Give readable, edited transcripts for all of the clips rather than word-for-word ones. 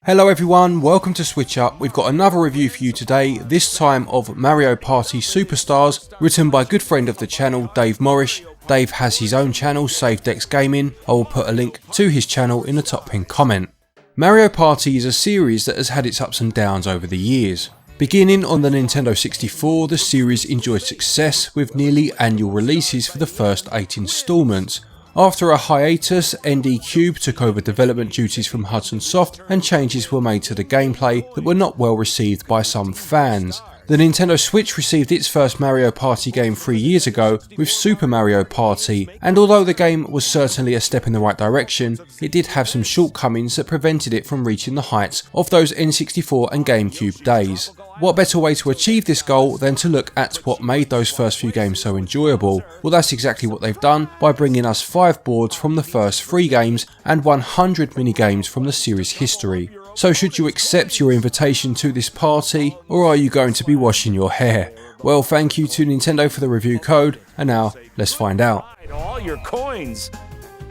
Hello everyone, welcome to SwitchUp. We've got another review for you today, this time of Mario Party Superstars, written by a good friend of the channel, Dave Morrish. Dave has his own channel, Save Decks Gaming. I will put a link to his channel in the top pinned comment. Mario Party is a series that has had its ups and downs over the years. Beginning on the Nintendo 64, the series enjoyed success with nearly annual releases for the first 8 installments. After a hiatus, Gamecube took over development duties from Hudson Soft and changes were made to the gameplay that were not well received by some fans. The Nintendo Switch received its first Mario Party game 3 years ago with Super Mario Party, and although the game was certainly a step in the right direction, it did have some shortcomings that prevented it from reaching the heights of those N64 and Gamecube days. What better way to achieve this goal than to look at what made those first few games so enjoyable? Well, that's exactly what they've done by bringing us 5 boards from the first 3 games and 100 mini-games from the series history. So should you accept your invitation to this party, or are you going to be washing your hair? Well, thank you to Nintendo for the review code, and now let's find out. All your coins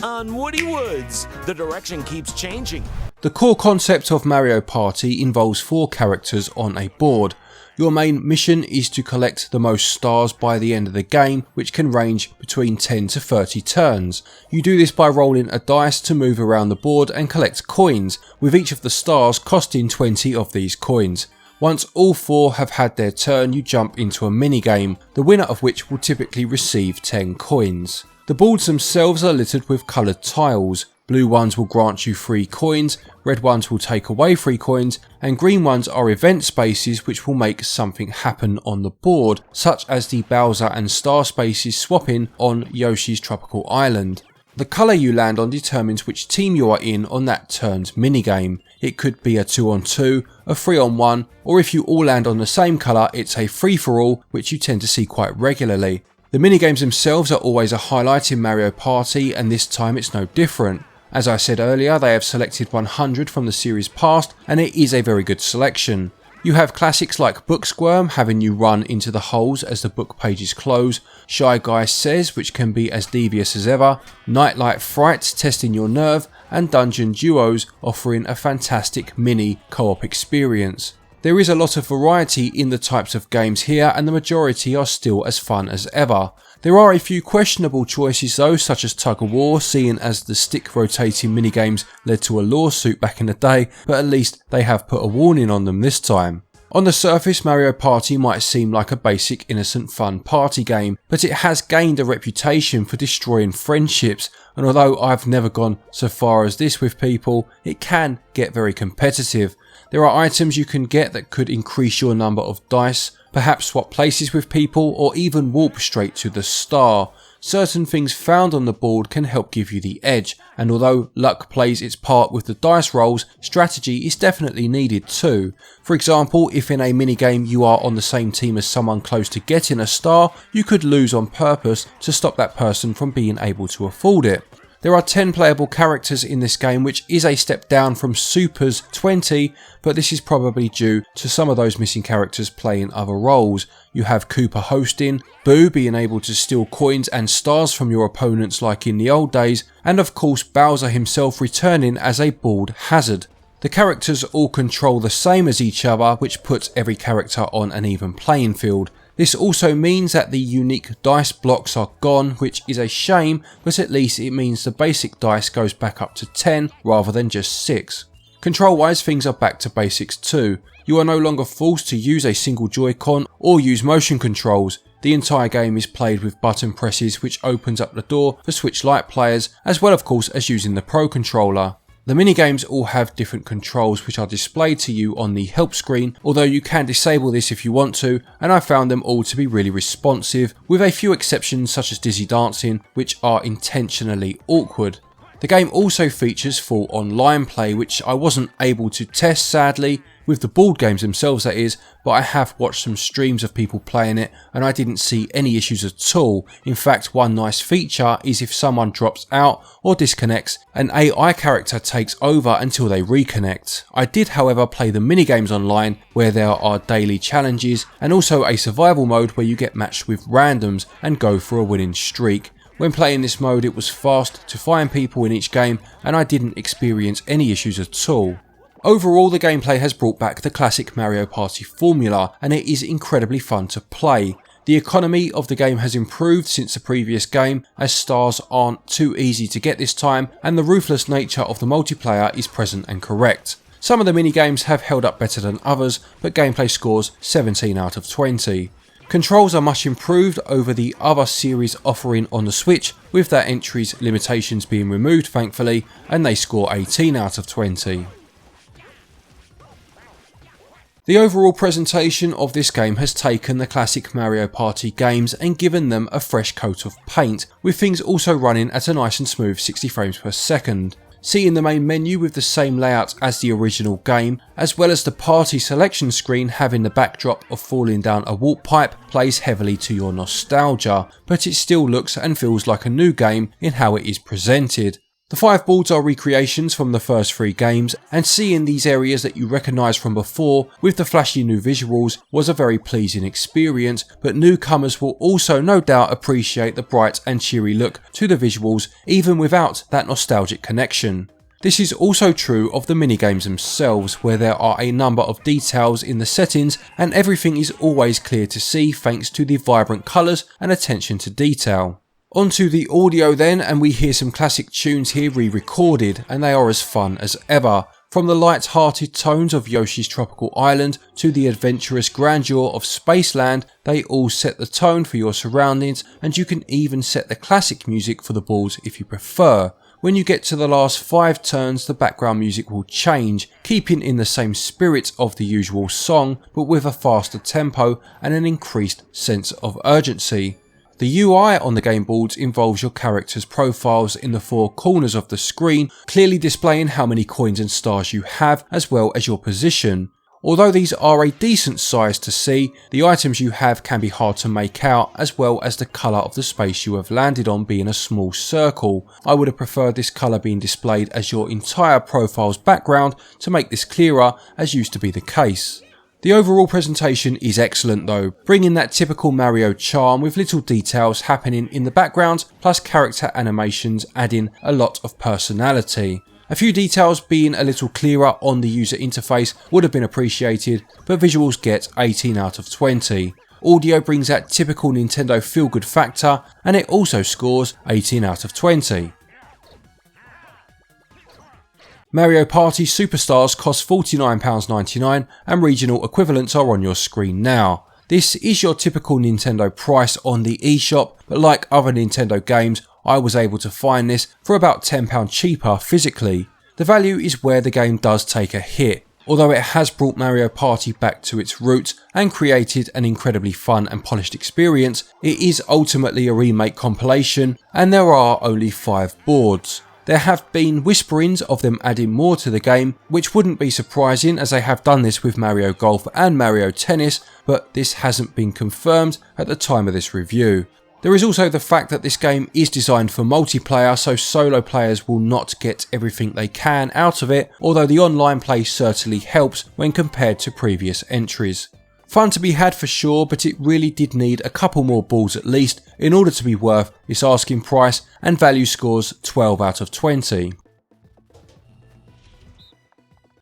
on Woody Woods. The direction keeps changing. The core concept of Mario Party involves 4 characters on a board. Your main mission is to collect the most stars by the end of the game, which can range between 10 to 30 turns. You do this by rolling a dice to move around the board and collect coins, with each of the stars costing 20 of these coins. Once all 4 have had their turn, you jump into a minigame, the winner of which will typically receive 10 coins. The boards themselves are littered with coloured tiles. Blue ones will grant you 3 coins, red ones will take away 3 coins, and green ones are event spaces which will make something happen on the board, such as the Bowser and Star spaces swapping on Yoshi's Tropical Island. The colour you land on determines which team you are in on that turn's minigame. It could be a 2-on-2, a 3-on-1, or if you all land on the same colour, it's a free-for-all, which you tend to see quite regularly. The minigames themselves are always a highlight in Mario Party, and this time it's no different. As I said earlier, they have selected 100 from the series past, and it is a very good selection. You have classics like Book Squirm, having you run into the holes as the book pages close, Shy Guy Says, which can be as devious as ever, Nightlight Fright, testing your nerve, and Dungeon Duos, offering a fantastic mini co-op experience. There is a lot of variety in the types of games here, and the majority are still as fun as ever. There are a few questionable choices though, such as Tug of War, seeing as the stick rotating minigames led to a lawsuit back in the day, but at least they have put a warning on them this time. On the surface, Mario Party might seem like a basic innocent fun party game, but it has gained a reputation for destroying friendships, and although I've never gone so far as this with people, it can get very competitive. There are items you can get that could increase your number of dice, perhaps swap places with people, or even warp straight to the star. Certain things found on the board can help give you the edge, and although luck plays its part with the dice rolls, strategy is definitely needed too. For example, if in a minigame you are on the same team as someone close to getting a star, you could lose on purpose to stop that person from being able to afford it. There are 10 playable characters in this game, which is a step down from Super's 20, but this is probably due to some of those missing characters playing other roles. You have Koopa hosting, Boo being able to steal coins and stars from your opponents like in the old days, and of course Bowser himself returning as a bald hazard. The characters all control the same as each other, which puts every character on an even playing field. This also means that the unique dice blocks are gone, which is a shame, but at least it means the basic dice goes back up to 10 rather than just 6. Control wise, things are back to basics too. You are no longer forced to use a single Joy-Con or use motion controls. The entire game is played with button presses, which opens up the door for Switch Lite players, as well of course as using the Pro Controller. The minigames all have different controls which are displayed to you on the help screen, although you can disable this if you want to, and I found them all to be really responsive, with a few exceptions such as Dizzy Dancing, which are intentionally awkward. The game also features full online play, which I wasn't able to test sadly, with the board games themselves that is, but I have watched some streams of people playing it and I didn't see any issues at all. In fact, one nice feature is if someone drops out or disconnects, an AI character takes over until they reconnect. I did however play the minigames online where there are daily challenges and also a survival mode where you get matched with randoms and go for a winning streak. When playing this mode it was fast to find people in each game and I didn't experience any issues at all. Overall, the gameplay has brought back the classic Mario Party formula, and it is incredibly fun to play. The economy of the game has improved since the previous game, as stars aren't too easy to get this time, and the ruthless nature of the multiplayer is present and correct. Some of the minigames have held up better than others, but gameplay scores 17 out of 20. Controls are much improved over the other series offering on the Switch, with their entry's limitations being removed thankfully, and they score 18 out of 20. The overall presentation of this game has taken the classic Mario Party games and given them a fresh coat of paint, with things also running at a nice and smooth 60 frames per second. Seeing the main menu with the same layout as the original game, as well as the party selection screen having the backdrop of falling down a warp pipe, plays heavily to your nostalgia, but it still looks and feels like a new game in how it is presented. The 5 boards are recreations from the first 3 games, and seeing these areas that you recognise from before with the flashy new visuals was a very pleasing experience, but newcomers will also no doubt appreciate the bright and cheery look to the visuals even without that nostalgic connection. This is also true of the minigames themselves, where there are a number of details in the settings and everything is always clear to see thanks to the vibrant colours and attention to detail. Onto the audio then, and we hear some classic tunes here re-recorded, and they are as fun as ever. From the light-hearted tones of Yoshi's Tropical Island to the adventurous grandeur of Spaceland, they all set the tone for your surroundings, and you can even set the classic music for the boards if you prefer. When you get to the last 5 turns, the background music will change, keeping in the same spirit of the usual song, but with a faster tempo and an increased sense of urgency. The UI on the game boards involves your character's profiles in the 4 corners of the screen, clearly displaying how many coins and stars you have, as well as your position. Although these are a decent size to see, the items you have can be hard to make out, as well as the colour of the space you have landed on being a small circle. I would have preferred this colour being displayed as your entire profile's background to make this clearer, as used to be the case. The overall presentation is excellent though, bringing that typical Mario charm with little details happening in the background, plus character animations adding a lot of personality. A few details being a little clearer on the user interface would have been appreciated, but visuals get 18 out of 20. Audio brings that typical Nintendo feel-good factor, and it also scores 18 out of 20. Mario Party Superstars costs £49.99 and regional equivalents are on your screen now. This is your typical Nintendo price on the eShop, but like other Nintendo games, I was able to find this for about £10 cheaper physically. The value is where the game does take a hit, although it has brought Mario Party back to its roots and created an incredibly fun and polished experience. It is ultimately a remake compilation and there are only 5 boards. There have been whisperings of them adding more to the game, which wouldn't be surprising as they have done this with Mario Golf and Mario Tennis, but this hasn't been confirmed at the time of this review. There is also the fact that this game is designed for multiplayer, so solo players will not get everything they can out of it, although the online play certainly helps when compared to previous entries. Fun to be had for sure, but it really did need a couple more balls at least in order to be worth its asking price, and value scores 12 out of 20.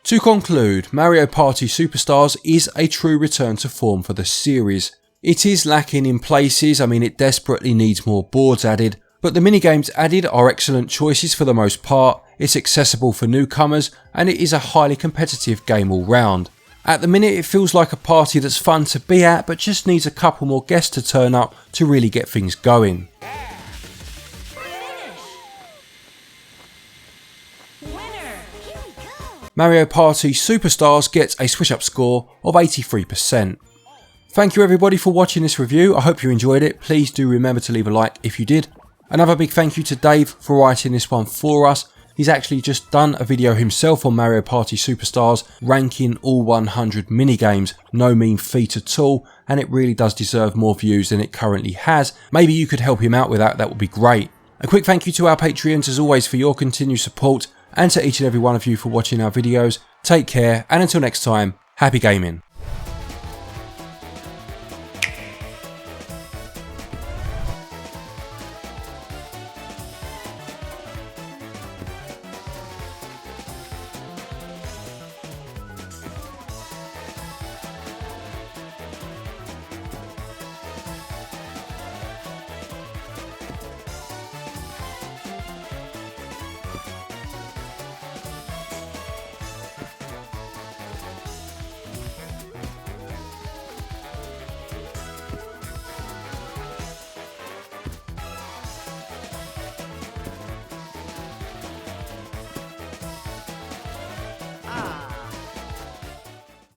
To conclude, Mario Party Superstars is a true return to form for the series. It is lacking in places, it desperately needs more boards added, but the minigames added are excellent choices for the most part, it's accessible for newcomers, and it is a highly competitive game all round. At the minute it feels like a party that's fun to be at, but just needs a couple more guests to turn up to really get things going. Mario Party Superstars gets a SwitchUp score of 83%. Thank you everybody for watching this review, I hope you enjoyed it. Please do remember to leave a like if you did. Another big thank you to Dave for writing this one for us. He's actually just done a video himself on Mario Party Superstars, ranking all 100 minigames. No mean feat at all, and it really does deserve more views than it currently has. Maybe you could help him out with that, that would be great. A quick thank you to our Patreons as always for your continued support, and to each and every one of you for watching our videos. Take care, and until next time, happy gaming.